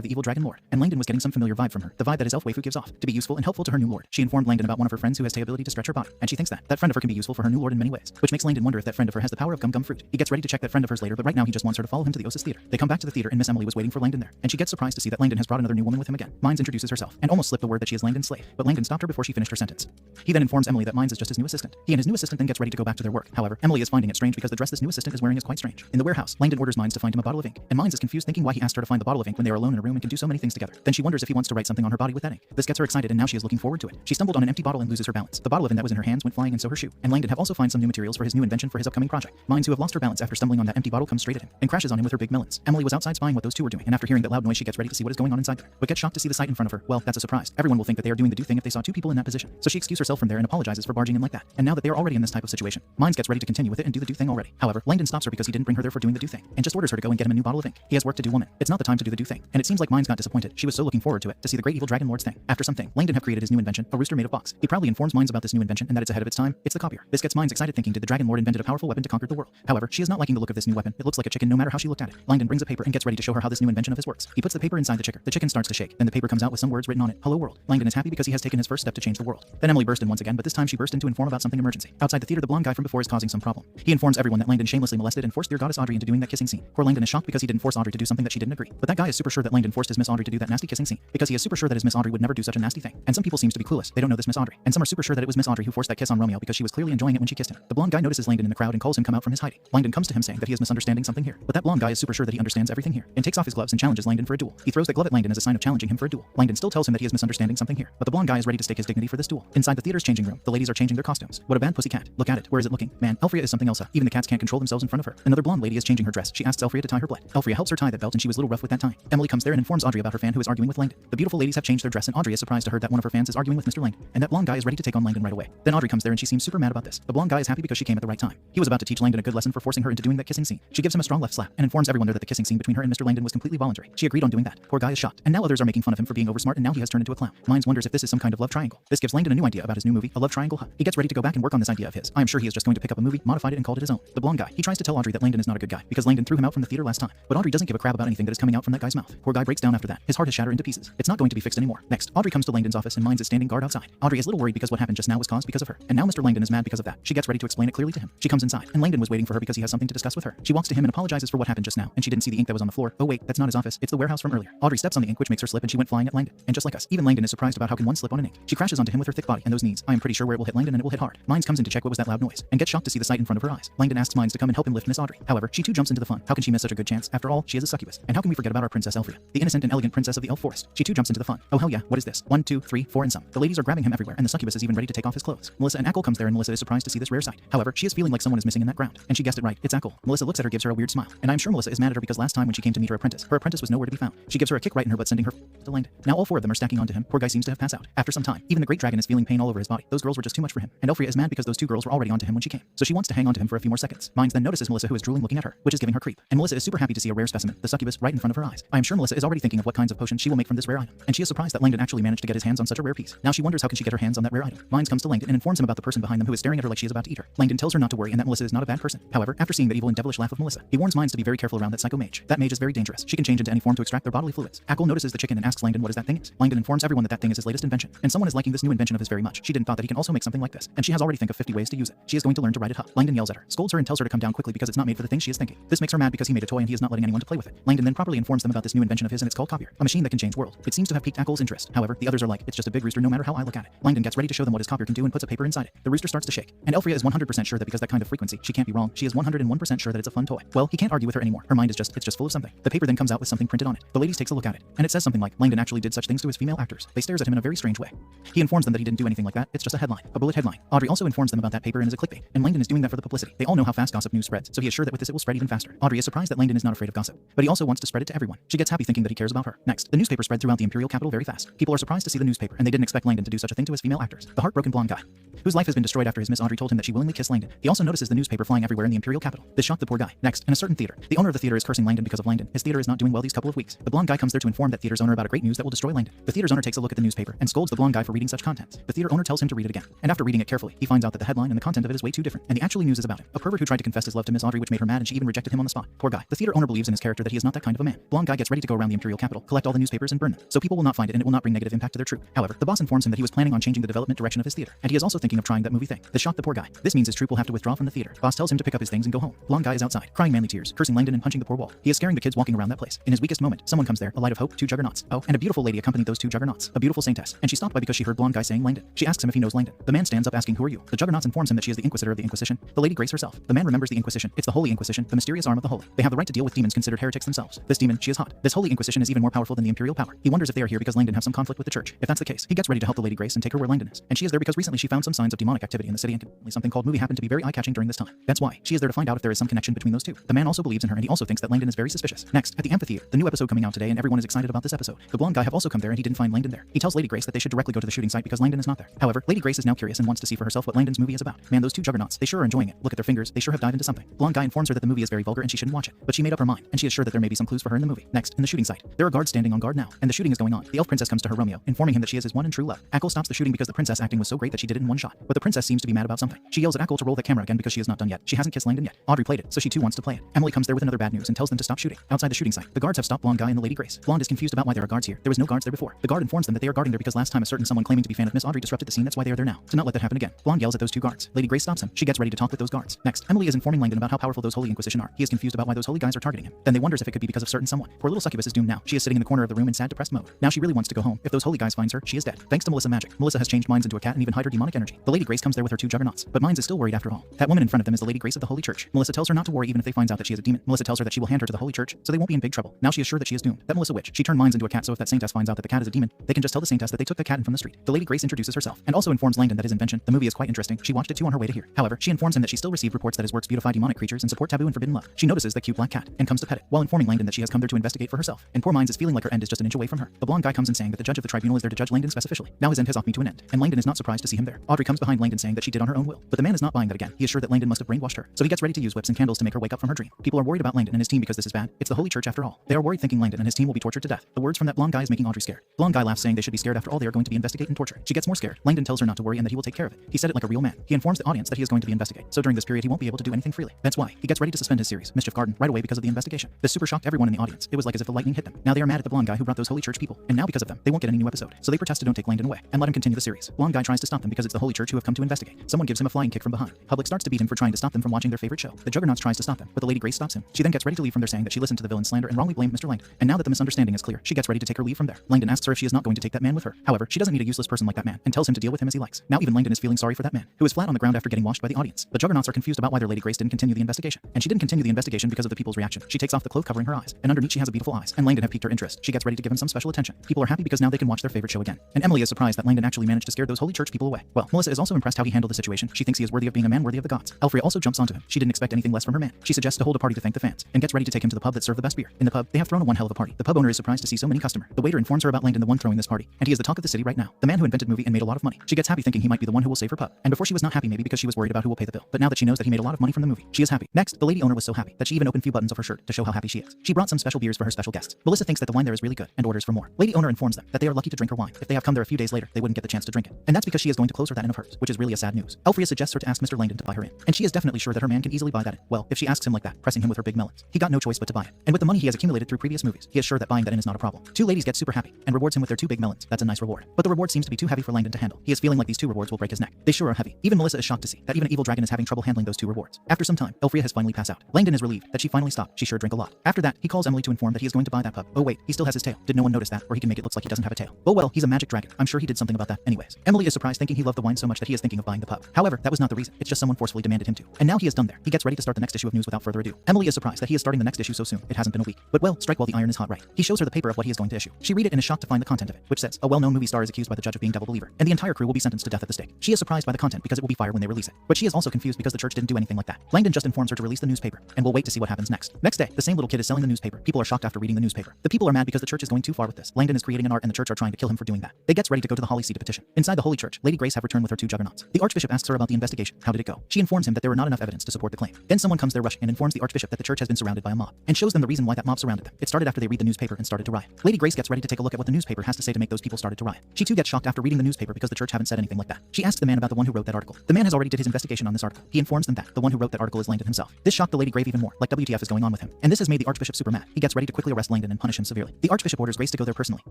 the evil dragon lord, and Langdon was getting some familiar vibe from her, the vibe that his elf waifu gives off, to be useful and helpful to her new lord. She informed Langdon about one of her friends who has the ability to stretch her body, and she thinks that friend of her can be useful for her new lord in many ways, which makes Langdon wonder if that friend of her has the power of gum fruit. He gets ready to check that friend of hers later, but right now he just wants her to follow him to the Osis theater. They come back to the theater and Miss Emily was waiting for Langdon there, and she gets surprised to see that Langdon has brought another new woman with him again. Mines introduces herself, and almost slipped the word that she is Langdon's slave, but Langdon stopped her before she finished her sentence. He then informs Emily that Mines is just his new assistant. He and his new assistant then gets ready to go back to their work. However, Emily is finding it strange because the dress this new assistant is wearing is quite strange. In the warehouse, Langdon orders Mines to find him a bottle of ink, and Mines is confused thinking why he asked her to find the bottle of ink when they are alone in a room and can do so many things together. Then she wonders if he wants to write something on her body with that ink. This gets her excited and now she is looking forward to it. She stumbled on an empty bottle and loses her balance. The bottle of ink that was in her hands went flying and so her shoe. And Langdon have also found some new materials for his new invention for his upcoming project. Mines, who have lost her balance after stumbling on that empty bottle, comes straight at him and crashes on him with her big melons. Emily was outside spying what those two were doing, and after hearing that loud noise she gets ready to see what is going on inside there, but gets shocked to see the sight in front of her. Well, that's a surprise. Everyone will think that they are doing the do thing if they saw two people in that position. So she excuses herself from there and apologizes for barging in like that. And now that they are already in this type of situation, Mines gets ready to continue with it and do the do thing already. However, Langdon stops her because he didn't bring her there for doing the do thing, and just orders her to go and get him a new bottle of ink. He has work to do, woman. It's not the time to do the do thing. And it seems like Mines got disappointed. She was so looking forward to it, to see the great evil dragon lord's thing. After something, Langdon have created his new invention, a rooster made of box. He proudly informs Mines about this new invention and that it's ahead of its time. It's the copier. This gets Mines excited, thinking, did the dragon lord invented a powerful weapon to conquer the world? However, she is not liking the look of this new weapon. It looks like a chicken no matter how she looked at it. Langdon brings a paper and gets ready to show her how this new invention of his works. He puts the paper inside the chicken. The chicken starts to shake. Then the paper comes out with some words written on it. Hello world. Langdon is happy because he has taken his first step to change the world. Then Emily burst in once again, but this time she burst in to inform about something emergency. Outside the theater, the blonde guy from before is causing some problem. He informs everyone that Langdon shamelessly molested and forced their goddess Audrey into doing that kissing scene. Poor Langdon is shocked because he didn't force Audrey to do something that she didn't agree. But that guy is super sure that Langdon forced his Miss Audrey to do that nasty kissing scene because he is super sure that his Miss Audrey would never do such a nasty thing. And some people seems to be clueless. They don't know this Miss Audrey. And some are super sure that it was Miss Audrey who forced that kiss on Romeo because she was clearly enjoying it when she kissed him. The blonde guy notices Langdon in the crowd and calls him come out from his hiding. Langdon comes to him saying that he is misunderstanding something here. But that blonde guy is super sure that he understands everything here and takes off his gloves and challenges Langdon for a duel. He throws the glove at Langdon as a sign of challenging him for a duel. Langdon still tells him that he is misunderstanding something here. But the blonde guy is ready to stake his dignity for this duel. Inside the theater's changing room, the ladies are changing their costumes. What a bad pussy cat. Look at it. Where is it looking? Man, Elfria is something else. Even the cats can't control themselves in front of her. Another blonde lady is changing her dress. She asks Elfria to tie her belt. Elfria helps her tie that belt and she was a little rough with that tie. Emily comes there and informs Audrey about her fan who is arguing with Langdon. The beautiful ladies have changed their dress and Audrey is surprised to hear that one of her fans is arguing with Mr. Langdon. And that blonde guy is ready to take on Langdon right away. Then Audrey comes there and she seems super mad about this. The blonde guy is happy because she came at the right time. He was about to teach Langdon a good lesson for forcing her into doing that kissing scene. She gives him a strong left slap and informs everyone there that the kissing scene between her and Mr. Langdon was completely voluntary. She agreed on doing that. Poor guy is shocked. And now others are making fun of him for being oversmart and now he has turned into a clown. Mines wonders if this is some kind of love triangle. This gives Langdon a new idea about his new movie, A Love Triangle Hut. He gets ready to go back and work on this idea of his. I am sure he is just going to pick up a movie, modified it and called it his own. The blonde guy. He tries to tell Audrey that Langdon is not a good guy because Langdon threw him out from the theater last time. But Audrey doesn't give a crap about anything that is coming out from that guy's mouth. Poor guy breaks down after that. His heart is shattered into pieces. It's not going to be fixed anymore. Next, Audrey comes to Langdon's office and Mines is standing guard outside. Audrey is a little worried because what happened just now was caused because of her. And now Mr. Langdon is mad because of that. She gets ready to explain it clearly to him. She comes inside and Langdon was waiting for her because he has something to discuss with her. She walks to him and apologizes for what happened just now. And she didn't see the ink that was on the floor. Oh wait, that's not his office. It's the warehouse from earlier. Audrey steps on the ink which makes her slip and she went flying at Langdon. And just like us, even Langdon is surprised about how can one slip on an ink. She crashes onto him with her thick body and those knees. I am pretty sure where it will hit Langdon and it will hit hard. Mines comes in to check what was that loud noise and gets shocked to see the sight in front of her eyes. Langdon asks Mines to come and help him lift Miss Audrey. However, she too jumps into the fun. How can she miss such a good chance? After all, she is a succubus. And how can we forget about our princess Elfria, the innocent and elegant princess of the elf forest? She too jumps into the fun. Oh hell yeah, what is this? 1, 2, 3, 4 and some. The ladies are grabbing him everywhere and the succubus is even ready to take off his clothes. Melissa and Ackle comes there and Melissa is surprised to see this rare sight. However, she is feeling like someone is missing in that ground. And she guessed it right. It's Ackle. Melissa looks at her, gives her a weird smile. And I'm sure Melissa is mad at her because last time when she came to meet her apprentice was nowhere to be found. She gives her a kick right in her butt, sending her to Langdon. Now all four of them are stacking onto him. Poor guy seems to have passed out. After some time, even the great dragon is feeling pain all over his body. Those girls were just too much for him. And Elfria is mad because those two girls were already onto him when she came. So she wants to hang on to him for a few more seconds. Mines then notices Melissa who is drooling looking at her, which is giving her creep. And Melissa is super happy to see a rare specimen, the succubus, right in front of her eyes. I am sure Melissa is already thinking of what kinds of potions she will make from this rare item. And she is surprised that Langdon actually managed to get his hands on such a rare piece. Now she wonders how can she get her hands on that rare item. Mines comes to Langdon and informs him about the person behind them who is staring at her like she is about to eat her. Langdon tells her not to worry and that Melissa is not a bad person. However, after seeing the evil and devilish laugh of Melissa, he warns Mines to be very careful around that psycho mage. That mage is very dangerous. She can change into any form to extract their bodily fluids. Ackle notices the chicken and asks Langdon what is that thing is. Langdon informs everyone that that thing is his latest invention. And someone is liking this new invention of his very much. She didn't thought that he can also make something like this. And she has already think of 50 ways to use it. She is going to learn to ride it up. Langdon yells at her, scolds her and tells her to come down quickly because it's not made for the thing she is thinking. This makes her mad because he made a toy and he is not letting anyone to play with it. Langdon then properly informs them about this new invention of his and it's called Copier, a machine that can change world. It seems to have piqued Ackle's interest. However, the others are like, it's just a big rooster no matter how I look at it. Langdon gets ready to show them what his Copier can do and puts a paper inside it. The rooster starts to shake. And Elfria is 100% sure that because that kind of frequency, she can't be wrong. She is 101% sure that it's a fun toy. Well, he can't argue with her anymore. Her mind is just, it's just full of something. The paper then comes out with something printed on it. The ladies takes a look at it. And it says something like, Langdon actually did such things to his female actors. They stares at him in a very strange way. He informs them that he didn't do anything like that. It's just a headline. A bullet headline. Audrey also informs them about that paper and is a clickbait. And Langdon is doing that for the publicity. They all know how fast gossip news spreads, so he is sure that with this it will spread even faster. Audrey is surprised that Langdon is not afraid of gossip, but he also wants to spread it to everyone. She gets happy thinking that he cares about her. Next, the newspaper spread throughout the imperial capital very fast. People are surprised to see the newspaper, and they didn't expect Langdon to do such a thing to his female actors. The heartbroken blonde guy, whose life has been destroyed after his Miss Audrey told him that she willingly kissed Langdon. He also notices the newspaper flying everywhere in the imperial capital. This shocked the poor guy. Next, in a certain theater, the owner of the theater is cursing Langdon because of Langdon. His theater is not doing well these couple of weeks. The blonde guy comes there to inform that theater's owner about a great news that will destroy Langdon. The theater's owner takes a look at the newspaper and scolds the blonde guy for reading such contents. The theater owner tells him to read it again. And after reading it carefully, he finds out that the headline and the content of it is way too different. And the actual news is about him, a pervert who tried to confess his love to Miss Audrey, which made her mad and she even rejected him on the spot. Poor guy. The theater owner believes in his character that he is not that kind of a man. Blonde guy gets ready to go around around the imperial capital, collect all the newspapers and burn them, so people will not find it and it will not bring negative impact to their troop. However, the boss informs him that he was planning on changing the development direction of his theater, and he is also thinking of trying that movie thing. This shocked the poor guy. This means his troop will have to withdraw from the theater. Boss tells him to pick up his things and go home. Blonde guy is outside, crying manly tears, cursing Langdon and punching the poor wall. He is scaring the kids walking around that place. In his weakest moment, someone comes there, a light of hope, two juggernauts. Oh, and a beautiful lady accompanied those two juggernauts, a beautiful saintess, and she stopped by because she heard blonde guy saying Langdon. She asks him if he knows Langdon. The man stands up asking, who are you? The juggernauts informs him that she is the Inquisitor of the Inquisition, the Lady Grace herself. The man remembers the Inquisition. It's the Holy Inquisition, the mysterious arm of the Holy. They have the right to deal with demons considered heretics themselves. This demon, she is hot. This Holy Inquisition is even more powerful than the Imperial power. He wonders if they are here because Langdon have some conflict with the church. If that's the case, he gets ready to help the Lady Grace and take her where Langdon is. And she is there because recently she found some signs of demonic activity in the city, and something called movie happened to be very eye-catching during this time. That's why she is there to find out if there is some connection between those two. The man also believes in her, and he also thinks that Langdon is very suspicious. Next, at the amphitheater, the new episode coming out today, and everyone is excited about this episode. The blonde guy have also come there, and he didn't find Langdon there. He tells Lady Grace that they should directly go to the shooting site because Langdon is not there. However, Lady Grace is now curious and wants to see for herself what Langdon's movie is about. Man, those two juggernauts, they sure are enjoying it. Look at their fingers, they sure have dived into something. Blonde guy informs her that the movie is very vulgar and she shouldn't watch it, but she made up her mind, and she is sure that there may be some clues for her in the movie. Next, in the shooting site, there are guards standing on guard now, and the shooting is going on. The elf princess comes to her Romeo, informing him that she is his one and true love. Ackle stops the shooting because the princess acting was so great that she did it in one shot. But the princess seems to be mad about something. She yells at Ackle to roll the camera again because she is not done yet. She hasn't kissed Langdon yet. Audrey played it, so she too wants to play it. Emily comes there with another bad news and tells them to stop shooting. Outside the shooting site, the guards have stopped blonde guy and the Lady Grace. Blonde is confused about why there are guards here. There was no guards there before. The guard informs them that they are guarding there because last time a certain someone claiming to be fan of Miss Audrey disrupted the scene. That's why they are there now. To not let that happen again. Blonde yells at those two guards. Lady Grace stops him. She gets ready to talk with those guards. Next, Emily is informing Langdon about how powerful those Holy Inquisition are. He is confused about why those holy guys are targeting him. Then they wonders if it could be because of certain someone. Poor little succubus is doomed now. She is sitting in the corner of the room in sad depressed mode. Now she really wants to go home. If those holy guys finds her, she is dead. Thanks to Melissa magic. Melissa has changed Mines into a cat and even hide her demonic energy. The Lady Grace comes there with her two juggernauts, but Mines is still worried after all. That woman in front of them is the Lady Grace of the Holy Church. Melissa tells her not to worry even if they finds out that she is a demon. Melissa tells her that she will hand her to the Holy Church, so they won't be in big trouble. Now she is sure that she is doomed. That Melissa witch. She turned Mines into a cat, so if that saintess finds out that the cat is a demon, they can just tell the saintess that they took the cat in from the street. The Lady Grace introduces herself and also informs Langdon that his invention, the movie, is quite interesting. She watched it too on her way to here. However, she informs him that she still received reports that his works beautify demonic creatures and support taboo and forbidden love. She notices the cute black cat and comes to pet it, while informing Langdon that she has come there to investigate for herself. And poor Mines is feeling like her end is just an inch away from her. The blonde guy comes in saying that the judge of the tribunal is there to judge Langdon specially. Now his end has off me to an end, and Langdon is not surprised to see him there. Audrey comes behind Langdon saying that she did on her own will, but the man is not buying that again. He is sure that Langdon must have brainwashed her, so he gets ready to use whips and candles to make her wake up from her dream. People are worried about Langdon and his team because this is bad. It's the Holy Church after all. They are worried thinking Langdon and his team will be tortured to death. The words from that blonde guy is making Audrey scared. Blonde guy laughs saying they should be scared after all they are going to be investigated and tortured. She gets more scared. Langdon tells her not to worry and that he will take care of it. He said it like a real man. He informs the audience that he is going to be investigate, so during this period he won't be able to do anything freely. That's why he gets ready to suspend his series, Mischief Garden, right away because of the investigation. This super shocked everyone in the audience. It was like as if the lightning hit them. Now they are mad at the blonde guy who brought those Holy Church people, and now because of them, they won't get any new episode. So they protest to don't take Langdon away and let him continue the series. Blonde guy tries to stop them because it's the Holy Church who have come to investigate. Someone gives him a flying kick from behind. Public starts to beat him for trying to stop them from watching their favorite show. The Juggernauts tries to stop him, but the Lady Grace stops him. She then gets ready to leave from there saying that she listened to the villain's slander and wrongly blamed Mr. Langdon. And now that the misunderstanding is clear, she gets ready to take her leave from there. Langdon asks her if she is not going to take that man with her. However, she doesn't need a useless person like that man and tells him to deal with him as he likes. Now even Langdon is feeling sorry for that man, who is flat on the ground after getting washed by the audience. The Juggernauts are confused about why their Lady Grace didn't continue the investigation. And she didn't continue the investigation because of the people's reaction. She takes off the cloth covering her eyes, and underneath she has a beautiful eyes, and Langdon have piqued her interest. She gets ready to give him some special attention. People are happy because now they can watch their favorite show again. And Emily is surprised that Langdon actually managed to scare those Holy Church people away. Well, Melissa is also impressed how he handled the situation. She thinks he is worthy of being a man worthy of the gods. Elfria also jumps onto him. She didn't expect anything less from her man. She suggests to hold a party to thank the fans, and gets ready to take him to the pub that serve the best beer. In the pub, they have thrown a one hell of a party. The pub owner is surprised to see so many customers. The waiter informs her about Langdon, the one throwing this party, and he is the talk of the city right now. The man who invented movie and made a lot of money. She gets happy thinking he might be the one who will save her pub. And before she was not happy maybe because she was worried about who will pay the bill. But now that she knows that he made a lot of money from the movie, she is happy. Next, the lady owner was so happy that she even opened a few buttons of her shirt to show how happy she is. She brought some special beers for her special guests. Melissa thinks that the wine there is really good and orders for more. Lady owner informs them that they are lucky to drink her wine. If they have come there a few days later, they wouldn't get the chance to drink it. And that's because she is going to close her that inn of hers, which is really a sad news. Elfria suggests her to ask Mr. Langdon to buy her in. And she is definitely sure that her man can easily buy that in. Well, if she asks him like that, pressing him with her big melons, he got no choice but to buy it. And with the money he has accumulated through previous movies, he is sure that buying that in is not a problem. Two ladies get super happy and rewards him with their two big melons. That's a nice reward. But the reward seems to be too heavy for Langdon to handle. He is feeling like these two rewards will break his neck. They sure are heavy. Even Melissa is shocked to see that even an evil dragon is having trouble handling those two rewards. After some time, Elfria has finally passed out. Langdon is relieved that she finally stopped. She sure drank a lot. After that, he calls Emily to inform that he is going to buy that pup. Oh wait, he still has his tail. Did no one notice that? Or he can make it look like he doesn't have a tail. Oh well, he's a magic dragon. I'm sure he did something about that. Anyways, Emily is surprised thinking he loved the wine so much that he is thinking of buying the pup. However, that was not the reason. It's just someone forcefully demanded him to. And now he is done there. He gets ready to start the next issue of news without further ado. Emily is surprised that he is starting the next issue so soon. It hasn't been a week. But well, strike while the iron is hot, right? He shows her the paper of what he is going to issue. She read it and is shocked to find the content of it, which says, a well-known movie star is accused by the judge of being double believer, and the entire crew will be sentenced to death at the stake. She is surprised by the content because it will be fire when they release it. But she is also confused because the church didn't do anything like that. Langdon just informs her to release the newspaper, and we'll wait to see what happens next. Next day, the same little kid is selling the newspaper. People are shocked after reading the newspaper. The people are mad because the church is going too far with this. Langdon is creating an art and the church are trying to kill him for doing that. They gets ready to go to the Holy See to petition. Inside the Holy Church, Lady Grace have returned with her two juggernauts. The Archbishop asks her about the investigation. How did it go? She informs him that there were not enough evidence to support the claim. Then someone comes there rushing and informs the Archbishop that the church has been surrounded by a mob, and shows them the reason why that mob surrounded them. It started after they read the newspaper and started to riot. Lady Grace gets ready to take a look at what the newspaper has to say to make those people started to riot. She too gets shocked after reading the newspaper because the church haven't said anything like that. She asks the man about the one who wrote that article. The man has already did his investigation on this article. He informs them that the one who wrote that article is Langdon himself. This shocked the Lady Grave even more, like WTF is going on with him. And this has made the Archbishop super mad. He gets ready to quickly arrest Langdon and punish him severely. The Archbishop orders Grace to go there personally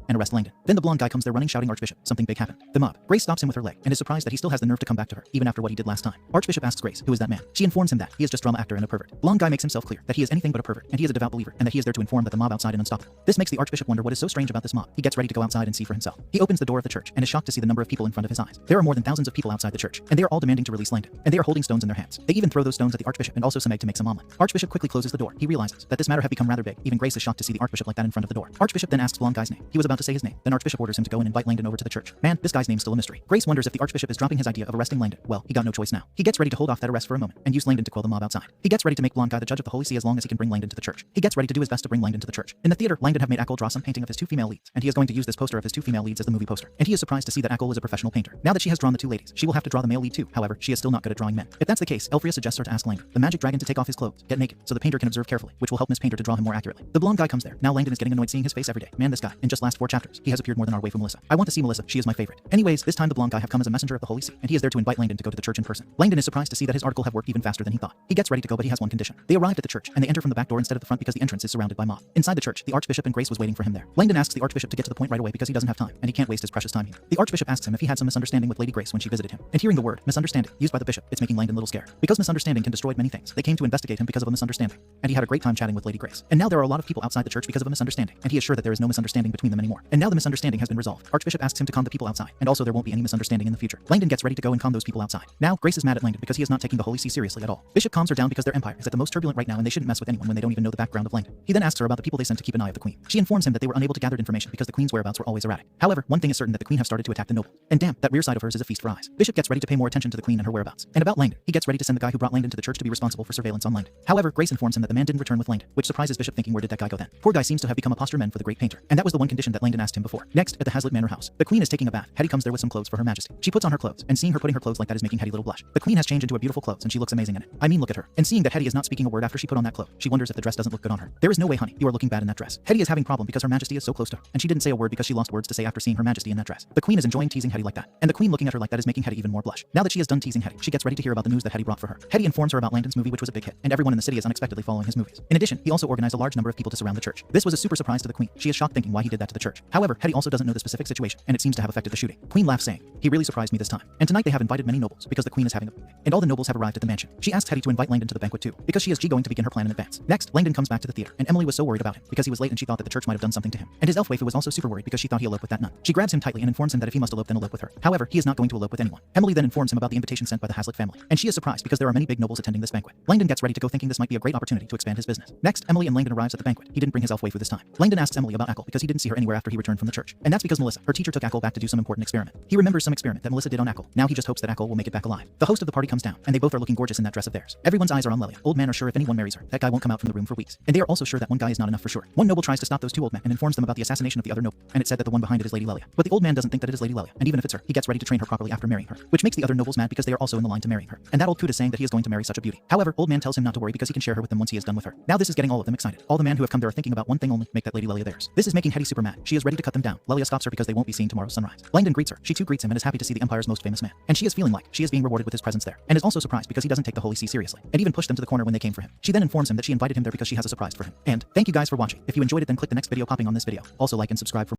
and arrest Langdon. Then the blonde guy comes there running shouting, "Archbishop, something big happened." The mob. Grace stops him with her leg and is surprised that he still has the nerve to come back to her, even after what he did last time. Archbishop asks Grace, who is that man? She informs him that he is just drama actor and a pervert. Blonde guy makes himself clear that he is anything but a pervert, and he is a devout believer, and that he is there to inform that the mob outside is unstoppable. This makes the Archbishop wonder what is so strange about this mob. He gets ready to go outside and see for himself. He opens the door of the church and is shocked to see the number of people in front of his eyes. There are more than thousands of people outside the church, and they are all demanding to release Langdon, and they are holding stones in their hands. They even throw those stones at the Archbishop and also some egg to make some omelet. Archbishop quickly closes the door. He realizes that this matter had become rather big. Even Grace is shocked to see the Archbishop like that in front of the door. Archbishop then asks blonde guy's name. He was about to say his name. Then Archbishop orders him to go and invite Langdon over to the church. Man, this guy's name's still a mystery. Grace wonders if the Archbishop is dropping his idea of arresting Langdon. Well, he got no choice now. He gets ready to hold off that arrest for a moment and use Langdon to quell the mob outside. He gets ready to make blonde guy the judge of the Holy See as long as he can bring Langdon to the church. He gets ready to do his best to bring Langdon to the church. In the theater, Langdon have made Ackle draw some painting of his two female leads, and he is going to use this poster of his two female leads as the movie poster. And he is surprised to see that Ackle is a professional painter. Now that she has drawn the two ladies, she will have to draw the male lead too. However, she is still not good at drawing men. If that's the case, Elfria suggests her to ask Langdon, the magic dragon, to take off his clothes, get naked, so the painter can observe carefully, which will help Miss Painter to draw him more accurately. The blonde guy comes there. Now Langdon is getting annoyed seeing his face every day. Man, this guy, in just last 4 chapters, he has appeared more than our waifu Melissa. I want to see Melissa. She is my favorite. Anyways, this time the blonde guy have come as a messenger of the Holy See, and he is there to invite Langdon to go to the church in person. Langdon is surprised to see that his article have worked even faster than he thought. He gets ready to go, but he has one condition. They arrived at the church, and they enter from the back door instead of the front because the entrance is surrounded by mob. Inside the church, the Archbishop and Grace was waiting for him there. Langdon asks the Archbishop to get to the point right away because he doesn't have time, and he can't waste his precious time here. The Archbishop asks him if he had some misunderstanding with Lady Grace when she visited him. And hearing the word misunderstanding used by the bishop, it's making Langdon a little scared. Because misunderstanding can destroy many things, they came to investigate him because of a misunderstanding. And he had a great time chatting with Lady Grace. And now there are a lot of people outside the church because of a misunderstanding, and he is sure that there is no misunderstanding between them anymore. And now the misunderstanding has been resolved. Archbishop asks him to calm the people outside, and also there won't be any misunderstanding in the future. Langdon gets ready to go and calm those people outside. Now Grace is mad at Langdon because he is not taking the Holy See seriously at all. Bishop calms her down because their empire is at the most turbulent right now, and they shouldn't mess with anyone when they don't even know the background of Langdon. He then asks her about the people they sent to keep an eye of the queen. She informs him that they were unable to gather information because the queen's whereabouts were always erratic. However, one thing is certain, that the queen have started to attack the nobles. And damn, that rear side of hers is a feast for eyes. Bishop gets ready to pay more attention to the queen and her whereabouts. And about Langdon, he gets ready to send the guy who brought Langdon to the church to be responsible for surveillance on Langdon. However, Grace informs him that the man didn't return with Langdon, which surprises Bishop, thinking, where did that guy go then? Poor guy seems to have become a posture man for the great painter. And that was the one condition that Langdon asked him before. Next, at the Hazlitt Manor house, the queen is taking a bath. Hetty comes there with some clothes for her majesty. She puts on her clothes, and seeing her putting her clothes like that is making Hetty little blush. The queen has changed into a beautiful clothes, and she looks amazing in it. I mean, look at her. And seeing that Hetty is not speaking a word after she put on that cloak, she wonders if the dress doesn't look good on her. There is no way, honey, you are looking bad in that dress. Hetty is having problem because her majesty is so close to her, and she didn't say a word because she lost words to say after seeing her majesty in that dress. The queen is enjoying teasing Hetty like that, and the queen looking at her like that is making Hetty even more blush. Now that she is done teasing Hetty, she gets ready to hear about the news that Hetty brought for her. Hetty informs her about Langdon's movie, which was a big hit, and everyone in the city is unexpectedly following his movies. In addition, he also organized a large number of people to surround the church. This was a super surprise to the queen. She is shocked, thinking why he did that to the church. However, Hetty also doesn't know the specific situation, and it seems to have affected the shooting. Queen laughs, saying, he really surprised me this time. And tonight they have invited many nobles because the queen is having a and all the nobles have arrived at the mansion. She asks Hetty to invite Langdon to the banquet too, because she is going to begin her plan in advance. Next, Langdon comes back to the theater, and Emily was so worried about him because he was late and she thought that the church might have done something to him. And his elf waifu was also super worried because she thought he eloped with that nun. She grabs him tightly and informs him that if he must elope, then elope with her. However, he is not going to elope with anyone. Emily then informs him about the invitation sent by the Hazlitt family, and she is surprised because there are many big nobles attending this banquet. Langdon gets ready to go, thinking this might be a great opportunity to expand his business. Next, Emily and Langdon arrives at the banquet. He didn't bring his elf waifu this time. Langdon asks Emily about Ackle because he didn't see her anywhere after he returned from the church. And that's because Melissa, her teacher, took Ackle back to do some important experiment. He remembers some experiment that Melissa did on Ackle. Now he just hopes that Ackle will make it back alive. The host of the party comes down, and they both are looking gorgeous in that dress of theirs. Everyone's eyes are on Lelia. Old men are sure if anyone marries her, that guy won't come out from the room for weeks. And they are also sure that one guy is not enough for sure. One noble tries to stop those two old men and informs them about the assassination of the other noble, and it said that the one behind it is Lady Lelia. But the old man doesn't think that it is Lady Lelia, and even if it's her, he gets ready to train her properly after marrying her, which makes the other nobles mad because they are also in the line to marrying her. And that old coot is saying that he is going to marry such a beauty. However, old man tells him not to worry because he can share her with them once he is done with her. Now this is getting all of them excited. All the men who have come there are thinking about one thing only: make that Lady Lelia theirs. This is making Hetty super mad. She is ready to cut them down. Lelia stops her because they won't be seen tomorrow's sunrise. Langdon greets her. She too greets him and is happy to see the Empire's most famous man. And she is feeling like she is being rewarded with his presence there, and is also surprised because he doesn't take the Holy See seriously, and even pushed them to the corner when they came for him. She then informs him that she invited him there because she has a surprise for him. And thank you guys for watching. If you enjoyed it, then click the next video popping on this video. Also like and subscribe for